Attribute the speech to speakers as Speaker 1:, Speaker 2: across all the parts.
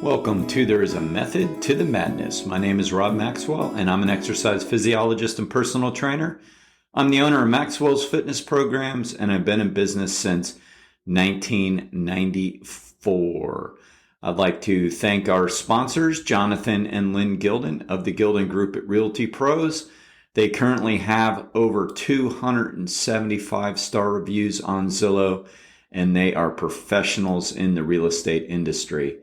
Speaker 1: Welcome to There is a Method to the Madness. My name is Rob Maxwell, and I'm an exercise physiologist and personal trainer. I'm the owner of Maxwell's Fitness Programs, and I've been in business since 1994. I'd like to thank our sponsors, Jonathan and Lyn Gildon of the Gildon Group at Realty Pros. They currently have over 275-star reviews on Zillow, and they are professionals in the real estate industry.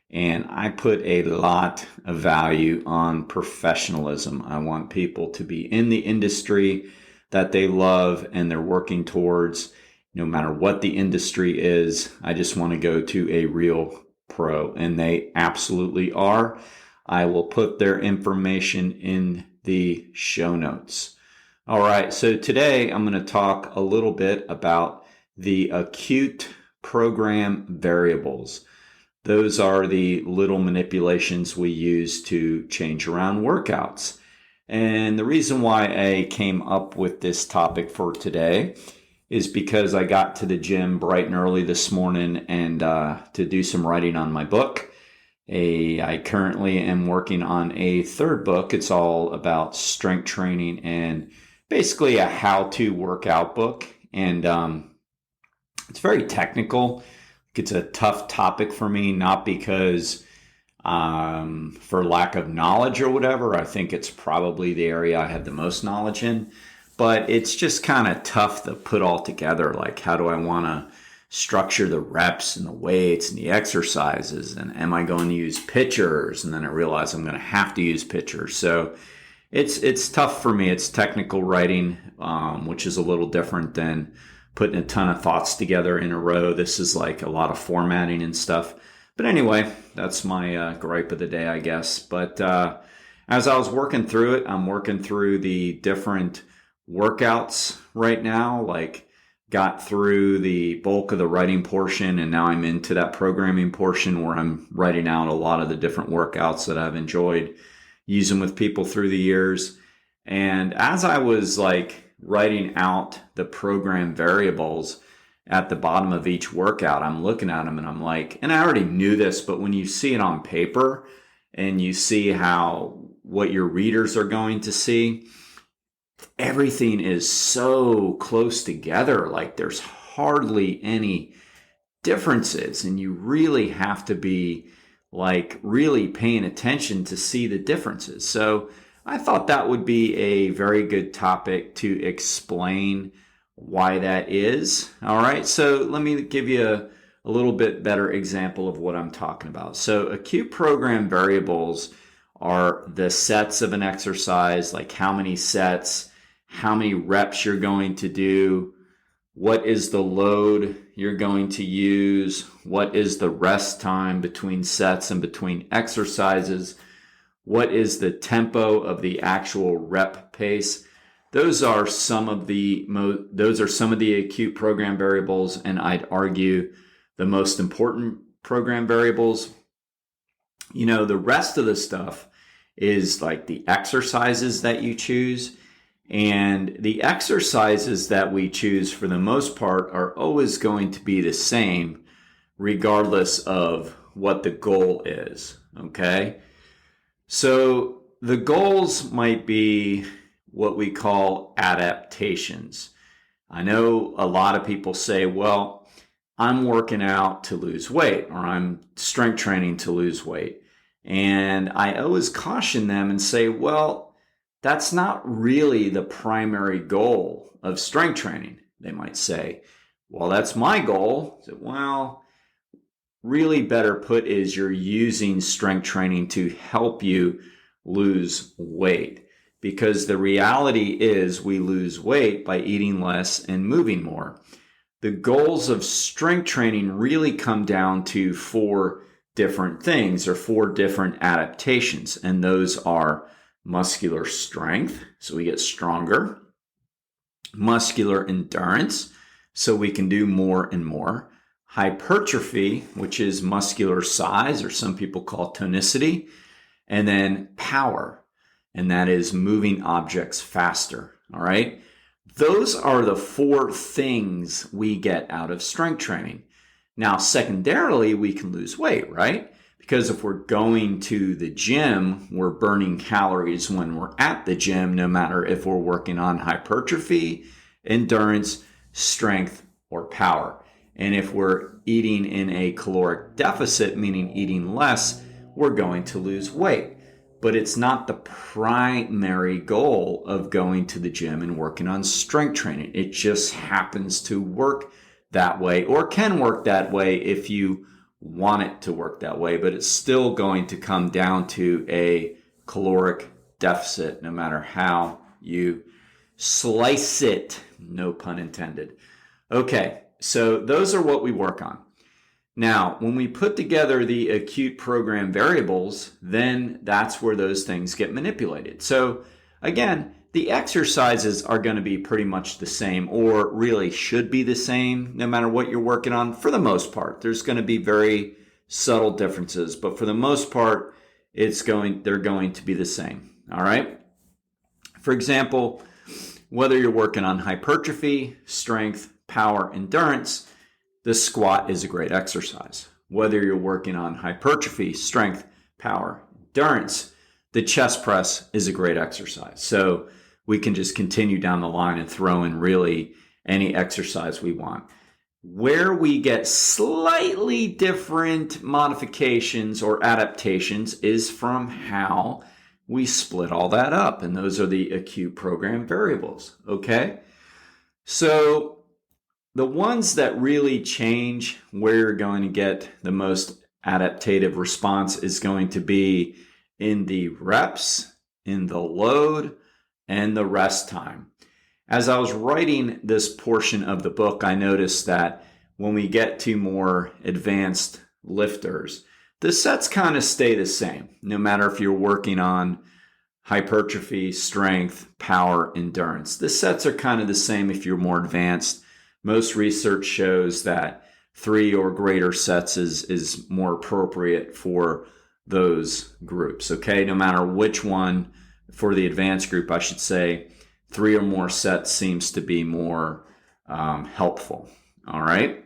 Speaker 1: And I put a lot of value on professionalism. I want people to be in the industry that they love and they're working towards, no matter what the industry is. I just want to go to a real pro, and they absolutely are. I will put their information in the show notes. All right, so today I'm going to talk a little bit about the acute program variables. Those are the little manipulations we use to change around workouts. And the reason why I came up with this topic for today is because I got to the gym bright and early this morning and to do some writing on my book. I currently am working on a third book. It's all about strength training and basically a how-to workout book. And it's very technical. It's a tough topic for me, not because for lack of knowledge or whatever. I think it's probably the area I have the most knowledge in, but it's just kind of tough to put all together. Like, how do I want to structure the reps and the weights and the exercises? And am I going to use pictures? And then I realize I'm going to have to use pictures. So it's tough for me. It's technical writing, which is a little different than putting a ton of thoughts together in a row. This is like a lot of formatting and stuff. But anyway, that's my gripe of the day, I guess. But as I was working through it, I'm working through the different workouts right now. Like, got through the bulk of the writing portion, and now I'm into that programming portion where I'm writing out a lot of the different workouts that I've enjoyed using with people through the years. And as I was writing out the program variables at the bottom of each workout, I'm looking at them and I'm like, and I already knew this, but when you see it on paper and you see what your readers are going to see, everything is so close together. Like, there's hardly any differences, and you really have to be really paying attention to see the differences. So I thought that would be a very good topic to explain why that is. All right, so let me give you a little bit better example of what I'm talking about. So acute program variables are the sets of an exercise, like how many sets, how many reps you're going to do, what is the load you're going to use, what is the rest time between sets and between exercises, what is the tempo of the actual rep pace. Those are some of the acute program variables, and I'd argue the most important program variables. The rest of the stuff is like the exercises that you choose, and the exercises that we choose for the most part are always going to be the same regardless of what the goal is, okay? So the goals might be what we call adaptations. I know a lot of people say, well, I'm working out to lose weight, or I'm strength training to lose weight. And I always caution them and say, well, that's not really the primary goal of strength training. They might say, well, that's my goal. So, well, really better put is you're using strength training to help you lose weight, because the reality is we lose weight by eating less and moving more. The goals of strength training really come down to 4 different things, or 4 different adaptations, and those are muscular strength, so we get stronger; muscular endurance, so we can do more and more; hypertrophy, which is muscular size, or some people call tonicity; and then power, and that is moving objects faster. All right. Those are the 4 things we get out of strength training. Now, secondarily, we can lose weight, right? Because if we're going to the gym, we're burning calories when we're at the gym, no matter if we're working on hypertrophy, endurance, strength, or power. And if we're eating in a caloric deficit, meaning eating less, we're going to lose weight. But it's not the primary goal of going to the gym and working on strength training. It just happens to work that way, or can work that way if you want it to work that way, but it's still going to come down to a caloric deficit, no matter how you slice it. No pun intended. Okay, so those are what we work on. Now, when we put together the acute program variables, then that's where those things get manipulated. So again, the exercises are going to be pretty much the same, or really should be the same, no matter what you're working on for the most part. There's going to be very subtle differences, but for the most part, they're going to be the same. All right. For example, whether you're working on hypertrophy, strength, power, endurance, the squat is a great exercise. Whether you're working on hypertrophy, strength, power, endurance, the chest press is a great exercise. So we can just continue down the line and throw in really any exercise we want. Where we get slightly different modifications or adaptations is from how we split all that up. And those are the acute program variables. Okay. So the ones that really change where you're going to get the most adaptative response is going to be in the reps, in the load, and the rest time. As I was writing this portion of the book, I noticed that when we get to more advanced lifters, the sets kind of stay the same, no matter if you're working on hypertrophy, strength, power, endurance. The sets are kind of the same if you're more advanced. Most research shows that 3 or greater sets is more appropriate for those groups, okay? No matter which one, for the advanced group, I should say, 3 or more sets seems to be more helpful, all right?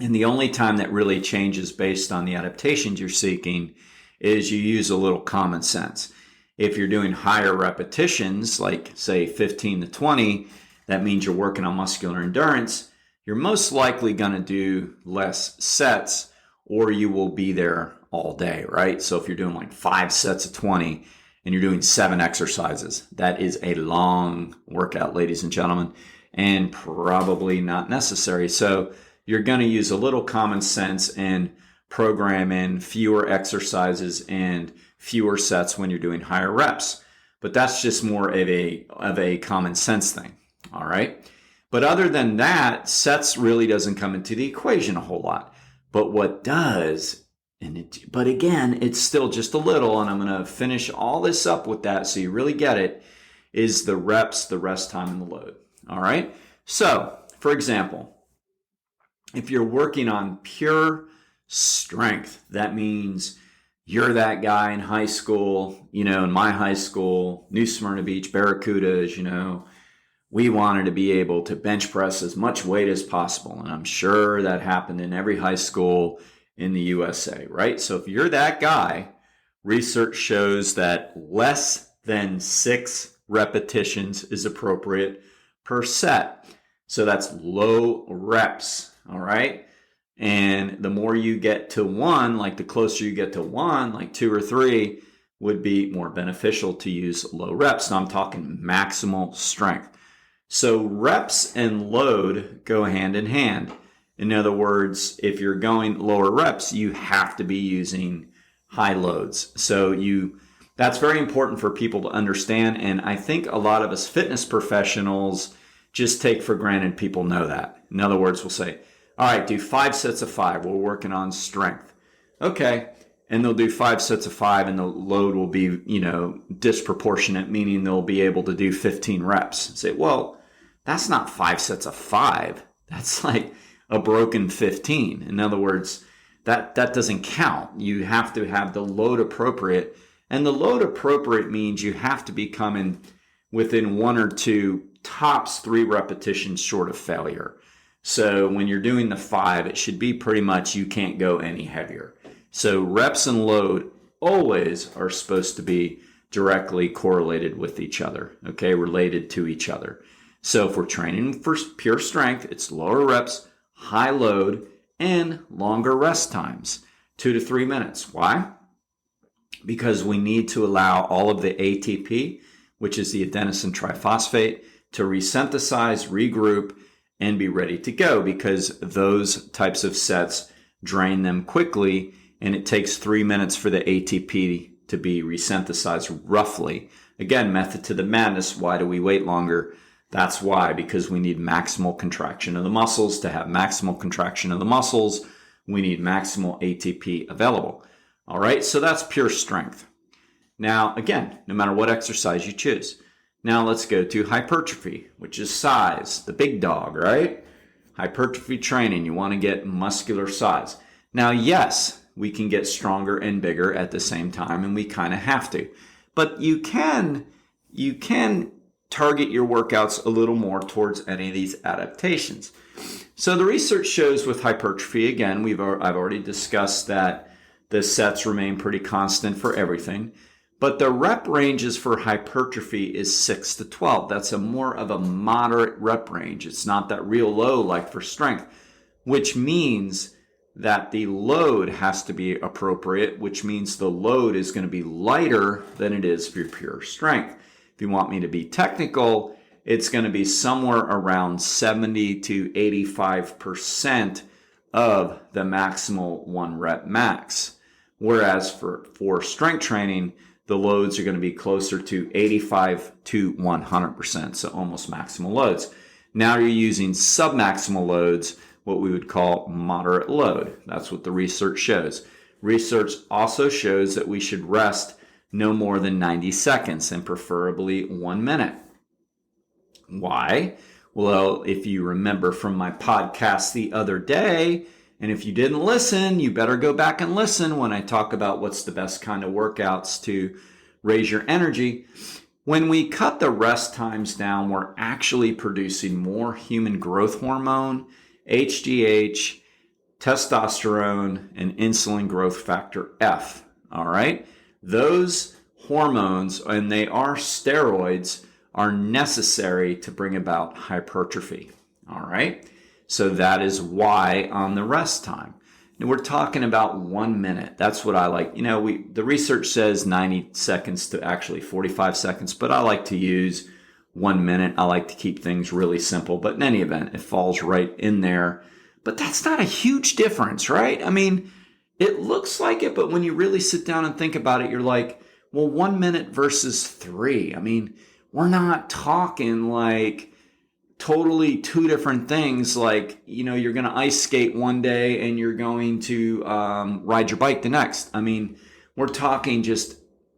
Speaker 1: And the only time that really changes based on the adaptations you're seeking is you use a little common sense. If you're doing higher repetitions, like say 15 to 20, that means you're working on muscular endurance, you're most likely going to do less sets, or you will be there all day, right? So if you're doing like 5 sets of 20 and you're doing 7 exercises, that is a long workout, ladies and gentlemen, and probably not necessary. So you're going to use a little common sense and program in fewer exercises and fewer sets when you're doing higher reps. But that's just more of a common sense thing, all right? But other than that, sets really doesn't come into the equation a whole lot. But what does, but again, it's still just a little, and I'm going to finish all this up with that so you really get it, is the reps, the rest time, and the load. All right? So, for example, if you're working on pure strength, that means you're that guy in high school, in my high school, New Smyrna Beach, Barracudas, we wanted to be able to bench press as much weight as possible. And I'm sure that happened in every high school in the USA, right? So if you're that guy, research shows that less than 6 repetitions is appropriate per set. So that's low reps, all right? And the more you get to 1, like the closer you get to 1, like 2 or 3, would be more beneficial to use low reps. Now I'm talking maximal strength. So reps and load go hand in hand. In other words, if you're going lower reps, you have to be using high loads. So that's very important for people to understand. And I think a lot of us fitness professionals just take for granted people know that. In other words, we'll say, all right, do 5 sets of 5. We're working on strength. Okay. And they'll do 5 sets of 5 and the load will be, disproportionate, meaning they'll be able to do 15 reps. Say, well, that's not 5 sets of 5. That's like a broken 15. In other words, that doesn't count. You have to have the load appropriate. And the load appropriate means you have to be coming within 1 or 2, tops 3 repetitions short of failure. So when you're doing the 5, it should be pretty much you can't go any heavier. So reps and load always are supposed to be directly correlated with each other, okay, related to each other. So if we're training for pure strength, it's lower reps, high load, and longer rest times, 2 to 3 minutes. Why? Because we need to allow all of the ATP, which is the adenosine triphosphate, to resynthesize, regroup, and be ready to go, because those types of sets drain them quickly, and it takes 3 minutes for the ATP to be resynthesized roughly. Again, method to the madness. Why do we wait longer? That's why, because we need maximal contraction of the muscles. To have maximal contraction of the muscles, we need maximal ATP available. All right, so that's pure strength. Now, again, no matter what exercise you choose. Now let's go to hypertrophy, which is size, the big dog, right? Hypertrophy training, you want to get muscular size. Now, yes, we can get stronger and bigger at the same time, and we kind of have to. But you can target your workouts a little more towards any of these adaptations. So the research shows with hypertrophy, again, I've already discussed that the sets remain pretty constant for everything. But the rep ranges for hypertrophy is 6 to 12. That's more of a moderate rep range. It's not that real low like for strength, which means that the load has to be appropriate, which means the load is going to be lighter than it is for pure strength. If you want me to be technical, it's going to be somewhere around 70 to 85% of the maximal 1 rep max. Whereas for strength training, the loads are going to be closer to 85 to 100%, so almost maximal loads. Now you're using submaximal loads, what we would call moderate load. That's what the research shows. Research also shows that we should rest no more than 90 seconds and preferably 1 minute. Why? Well, if you remember from my podcast the other day, and if you didn't listen, you better go back and listen when I talk about what's the best kind of workouts to raise your energy. When we cut the rest times down, we're actually producing more human growth hormone, HGH, testosterone, and insulin growth factor F. All right? Those hormones, and they are steroids, are necessary to bring about hypertrophy. All right? So that is why on the rest time. And we're talking about 1 minute. That's what I like. You know, the research says 90 seconds to actually 45 seconds, but I like to use 1 minute. I like to keep things really simple. But in any event, it falls right in there. But that's not a huge difference, right? I mean, it looks like it, but when you really sit down and think about it, you're like, well, 1 minute versus 3. I mean, we're not talking like totally two different things, like, you know, you're going to ice skate one day and you're going to ride your bike the next. I mean, we're talking just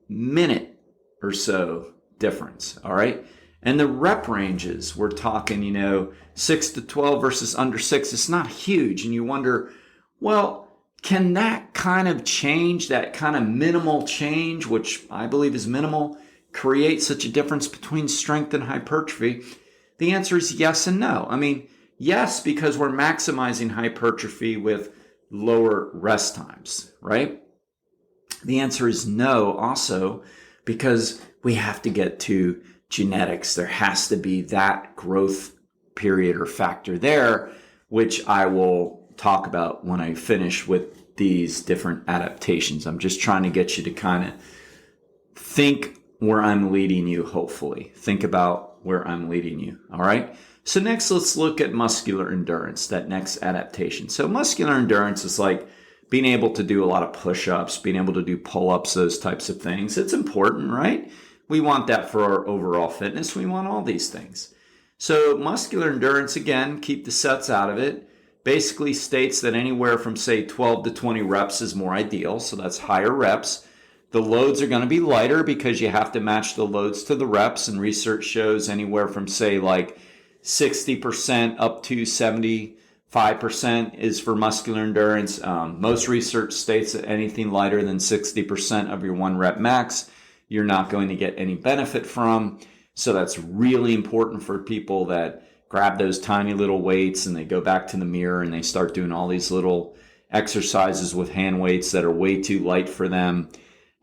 Speaker 1: minute or so difference, all right? And the rep ranges, we're talking, you know, 6 to 12 versus under 6. It's not huge. And you wonder, well, can that kind of change, that kind of minimal change, which I believe is minimal, create such a difference between strength and hypertrophy? The answer is yes and no. I mean, yes, because we're maximizing hypertrophy with lower rest times, right? The answer is no also because we have to get to genetics. There has to be that growth period or factor there, which I will talk about when I finish with these different adaptations. I'm just trying to get you to kind of think where I'm leading you, hopefully. Think about where I'm leading you, all right? So next, let's look at muscular endurance, that next adaptation. So muscular endurance is like being able to do a lot of push-ups, being able to do pull-ups, those types of things. It's important, right? We want that for our overall fitness. We want all these things. So muscular endurance, again, keep the sets out of it, basically states that anywhere from, say, 12 to 20 reps is more ideal. So that's higher reps. The loads are going to be lighter because you have to match the loads to the reps, and research shows anywhere from, say, like 60% up to 75% is for muscular endurance. Most research states that anything lighter than 60% of your 1 rep max, you're not going to get any benefit from. So that's really important for people that grab those tiny little weights and they go back to the mirror and they start doing all these little exercises with hand weights that are way too light for them,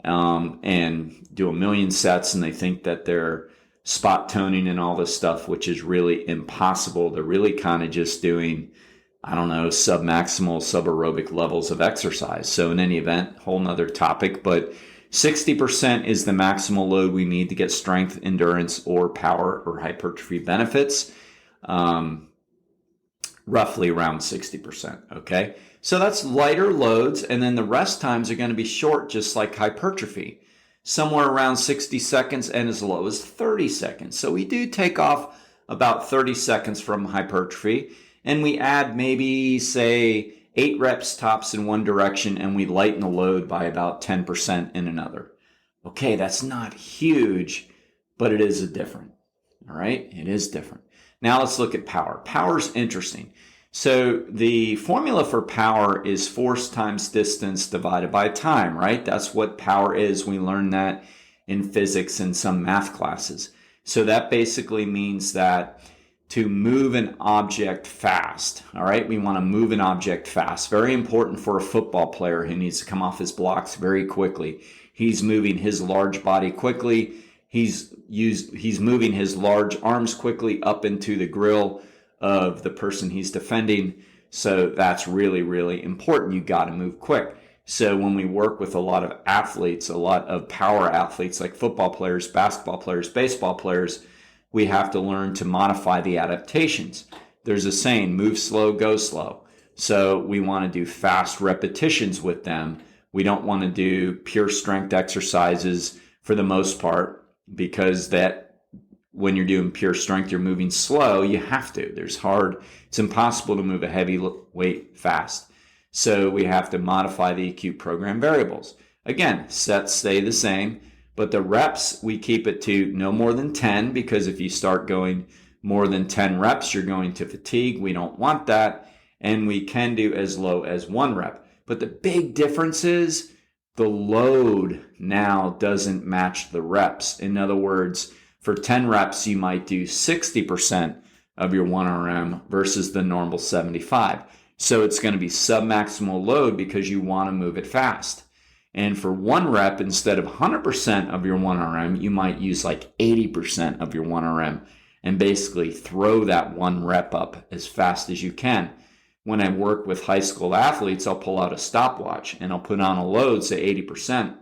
Speaker 1: and do a million sets, and they think that they're spot toning and all this stuff, which is really impossible. They're really kind of just doing, I don't know, submaximal, subaerobic levels of exercise. So in any event, whole nother topic, but 60% is the maximal load we need to get strength, endurance, or power or hypertrophy benefits. Roughly around 60%. Okay. So that's lighter loads. And then the rest times are going to be short, just like hypertrophy, somewhere around 60 seconds and as low as 30 seconds. So we do take off about 30 seconds from hypertrophy, and we add maybe, say, 8 reps tops in one direction, and we lighten the load by about 10% in another. Okay, that's not huge, but it is different. All right, it is different. Now let's look at power. Power is interesting. So the formula for power is force times distance divided by time, right? That's what power is. We learned that in physics and some math classes. So that basically means that to move an object fast, all right? We want to move an object fast. Very important for a football player who needs to come off his blocks very quickly. He's moving his large body quickly. He's moving his large arms quickly up into the grill of the person he's defending. So that's really, really important. You got to move quick. So when we work with a lot of athletes, a lot of power athletes like football players, basketball players, baseball players, we have to learn to modify the adaptations. There's a saying, move slow, go slow. So we want to do fast repetitions with them. We don't want to do pure strength exercises for the most part, because that when you're doing pure strength, you're moving slow. You have to. It's impossible to move a heavy weight fast. So we have to modify the acute program variables. Again, sets stay the same, but the reps, we keep it to no more than 10, because if you start going more than 10 reps, you're going to fatigue. We don't want that. And we can do as low as 1 rep. But the big difference is the load now doesn't match the reps. In other words, for 10 reps, you might do 60% of your 1RM versus the normal 75. So it's going to be submaximal load because you want to move it fast. And for 1 rep, instead of 100% of your 1RM, you might use like 80% of your 1RM and basically throw that 1 rep up as fast as you can. When I work with high school athletes, I'll pull out a stopwatch and I'll put on a load, say 80%.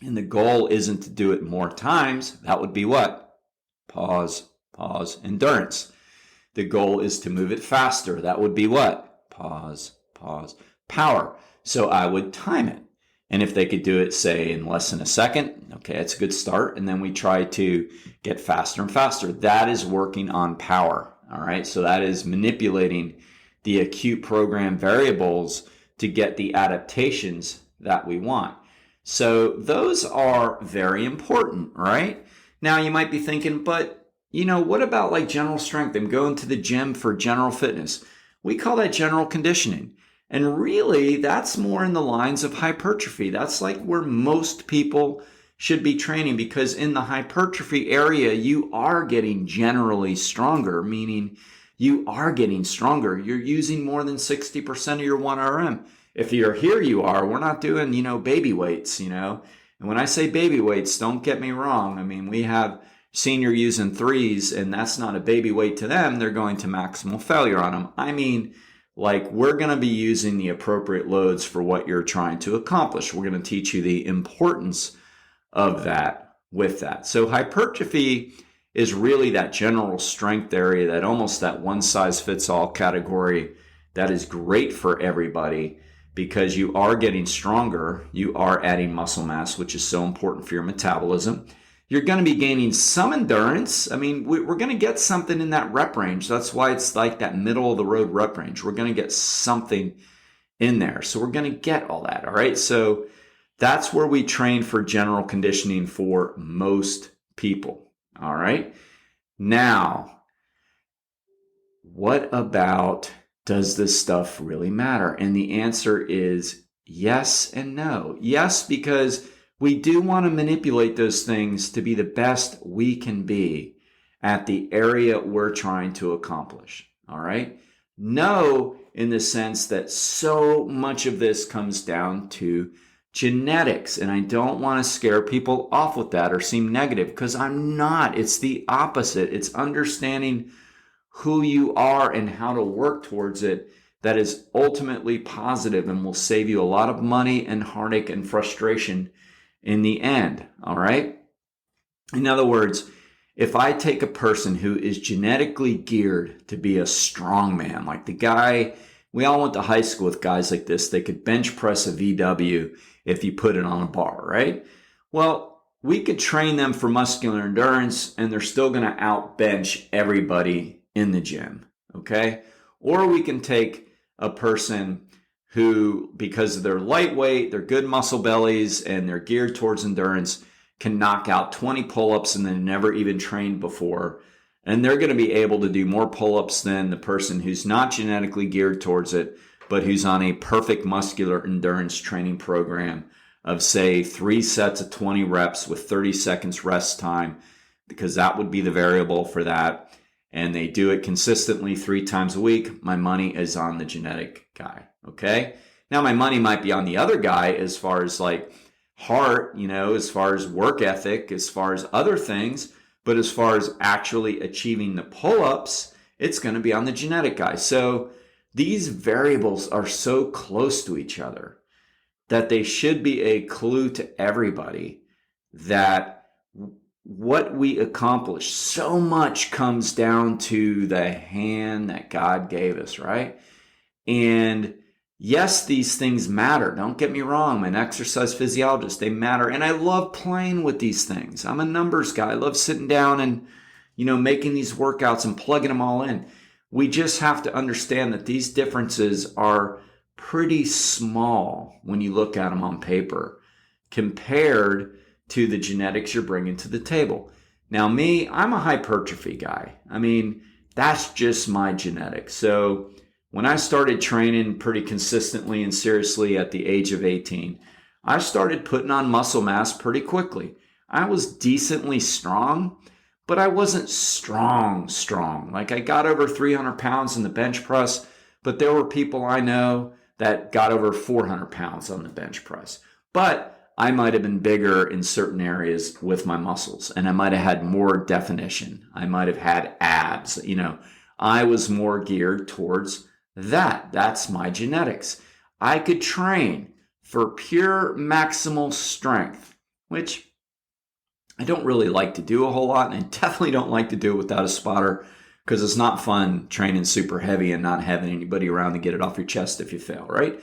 Speaker 1: And the goal isn't to do it more times. That would be what? Pause, endurance. The goal is to move it faster. That would be what? Pause, power. So I would time it. And if they could do it, say, in less than a second, okay, that's a good start. And then we try to get faster and faster. That is working on power, all right? So that is manipulating the acute program variables to get the adaptations that we want. So those are very important, right? Now you might be thinking, but what about like general strength? I'm going to the gym for general fitness. We call that general conditioning. And really, that's more in the lines of hypertrophy. That's like where most people should be training, because in the hypertrophy area, you are getting generally stronger, meaning you are getting stronger. You're using more than 60% of your 1RM. If you're here, you are. We're not doing, baby weights, And when I say baby weights, don't get me wrong. I mean, we have senior using 3s, and that's not a baby weight to them. They're going to maximal failure on them. I mean, like, we're going to be using the appropriate loads for what you're trying to accomplish. We're going to teach you the importance of that with that. So hypertrophy is really that general strength area, that almost that one-size-fits-all category that is great for everybody, because you are getting stronger, you are adding muscle mass, which is so important for your metabolism. You're going to be gaining some endurance. I mean, we're going to get something in that rep range. That's why it's like that middle of the road rep range. We're going to get something in there. So we're going to get all that, all right? So that's where we train for general conditioning for most people. All right. Now, what about, does this stuff really matter? And the answer is yes and no. Yes, because we do want to manipulate those things to be the best we can be at the area we're trying to accomplish. All right. No, in the sense that so much of this comes down to genetics. And I don't want to scare people off with that or seem negative, because I'm not. It's the opposite. It's understanding who you are and how to work towards it that is ultimately positive and will save you a lot of money and heartache and frustration in the end. All right. In other words, if I take a person who is genetically geared to be a strong man, like the guy, we all went to high school with guys like this, they could bench press a VW if you put it on a bar, right? Well, we could train them for muscular endurance and they're still going to out bench everybody in the gym, okay? Or we can take a person who, because of their lightweight, their good muscle bellies, and they're geared towards endurance, can knock out 20 pull-ups and they've never even trained before. And they're going to be able to do more pull-ups than the person who's not genetically geared towards it, but who's on a perfect muscular endurance training program of, say, 3 sets of 20 reps with 30 seconds rest time, because that would be the variable for that. And they do it consistently 3 times a week. My money is on the genetic guy, okay? Now, my money might be on the other guy as far as like heart, as far as work ethic, as far as other things. But as far as actually achieving the pull-ups, it's going to be on the genetic guy. So these variables are so close to each other that they should be a clue to everybody that what we accomplish, so much comes down to the hand that God gave us, right? And yes, these things matter. Don't get me wrong. I'm an exercise physiologist. They matter. And I love playing with these things. I'm a numbers guy. I love sitting down and, making these workouts and plugging them all in. We just have to understand that these differences are pretty small when you look at them on paper compared to the genetics you're bringing to the table. Now, me, I'm a hypertrophy guy. I mean, that's just my genetics. So when I started training pretty consistently and seriously at the age of 18, I started putting on muscle mass pretty quickly. I was decently strong, but I wasn't strong. Like I got over 300 pounds in the bench press, but there were people I know that got over 400 pounds on the bench press. But I might have been bigger in certain areas with my muscles, and I might have had more definition. I might have had abs. I was more geared towards that. That's my genetics. I could train for pure maximal strength, which I don't really like to do a whole lot, and I definitely don't like to do it without a spotter, because it's not fun training super heavy and not having anybody around to get it off your chest if you fail, right?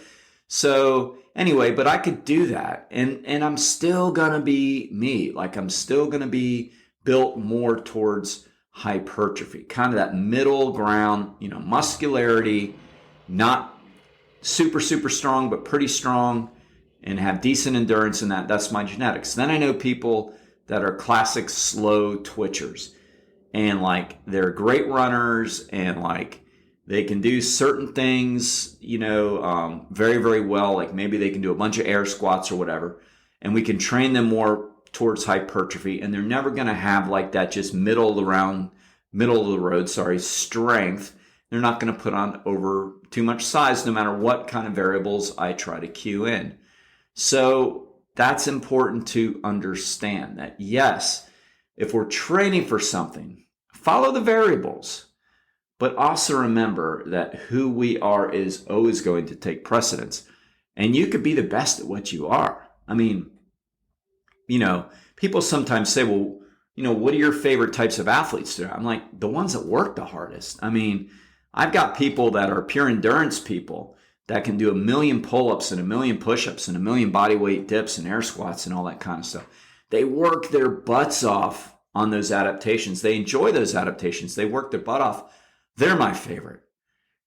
Speaker 1: So anyway, but I could do that, and I'm still gonna be me. Like I'm still gonna be built more towards hypertrophy, kind of that middle ground, muscularity, not super strong, but pretty strong, and have decent endurance in that. That's my genetics. Then I know people that are classic slow twitchers, and like they're great runners, and like they can do certain things, very well. Like maybe they can do a bunch of air squats or whatever, and we can train them more towards hypertrophy, and they're never going to have like that just middle of the road, strength. They're not going to put on over too much size no matter what kind of variables I try to cue in. So that's important to understand that, yes, if we're training for something, follow the variables. But also remember that who we are is always going to take precedence. And you could be the best at what you are. I mean, people sometimes say, well, what are your favorite types of athletes? I'm like, the ones that work the hardest. I mean, I've got people that are pure endurance people that can do 1 million pull-ups and 1 million push-ups and 1 million body weight dips and air squats and all that kind of stuff. They work their butts off on those adaptations. They enjoy those adaptations. They work their butt off. They're my favorite.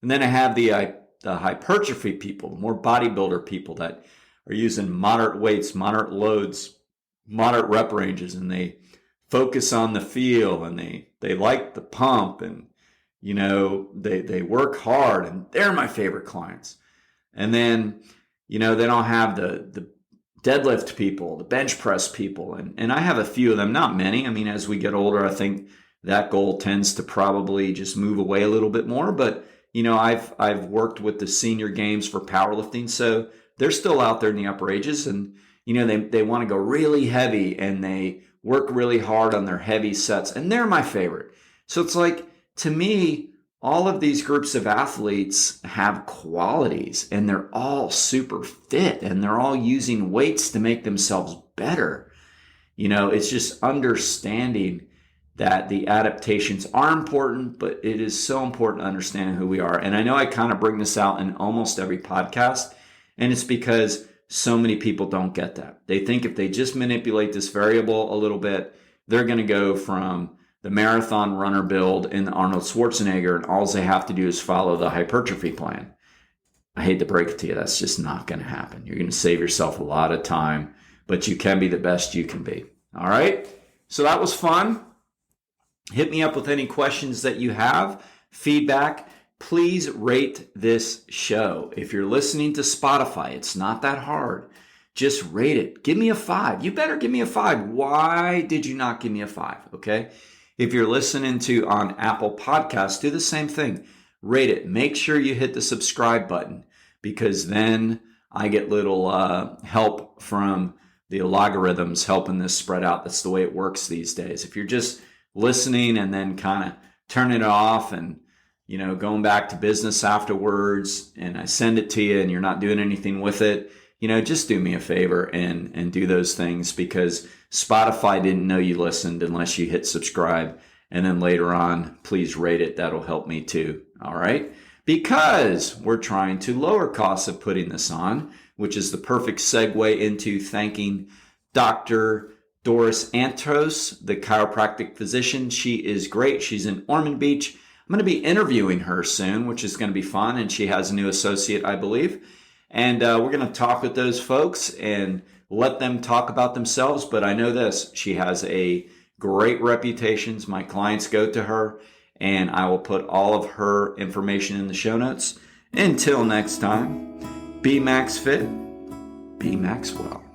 Speaker 1: And then I have the hypertrophy people, the more bodybuilder people that are using moderate weights, moderate loads, moderate rep ranges, and they focus on the feel, and they like the pump, and they work hard, and they're my favorite clients. And then then I'll have the deadlift people, the bench press people, and I have a few of them, not many. I mean, as we get older, I think that goal tends to probably just move away a little bit more, but I've worked with the senior games for powerlifting, so they're still out there in the upper ages, and they want to go really heavy and they work really hard on their heavy sets, and they're my favorite. So it's like, to me, all of these groups of athletes have qualities, and they're all super fit, and they're all using weights to make themselves better. It's just understanding that the adaptations are important, but it is so important to understand who we are. And I know I kind of bring this out in almost every podcast, and it's because so many people don't get that. They think if they just manipulate this variable a little bit, they're going to go from the marathon runner build in the Arnold Schwarzenegger, and all they have to do is follow the hypertrophy plan. I hate to break it to you, that's just not going to happen. You're going to save yourself a lot of time, but you can be the best you can be. All right? So that was fun. Hit me up with any questions that you have, feedback. Please rate this show. If you're listening to Spotify, it's not that hard. Just rate it. Give me a 5. You better give me a 5. Why did you not give me a 5? Okay? If you're listening to on Apple Podcasts, do the same thing. Rate it. Make sure you hit the subscribe button, because then I get little help from the algorithms helping this spread out. That's the way it works these days. If you're just listening and then kind of turning it off and going back to business afterwards, and I send it to you and you're not doing anything with it, just do me a favor and do those things, because Spotify didn't know you listened unless you hit subscribe. And then later on, please rate it. That'll help me too. All right. Because we're trying to lower costs of putting this on, which is the perfect segue into thanking Dr. Doris Antos, the chiropractic physician. She is great. She's in Ormond Beach. I'm going to be interviewing her soon, which is going to be fun. And she has a new associate, I believe. And we're going to talk with those folks and let them talk about themselves. But I know this, she has a great reputation. My clients go to her, and I will put all of her information in the show notes. Until next time, be Max Fit, be Max Well.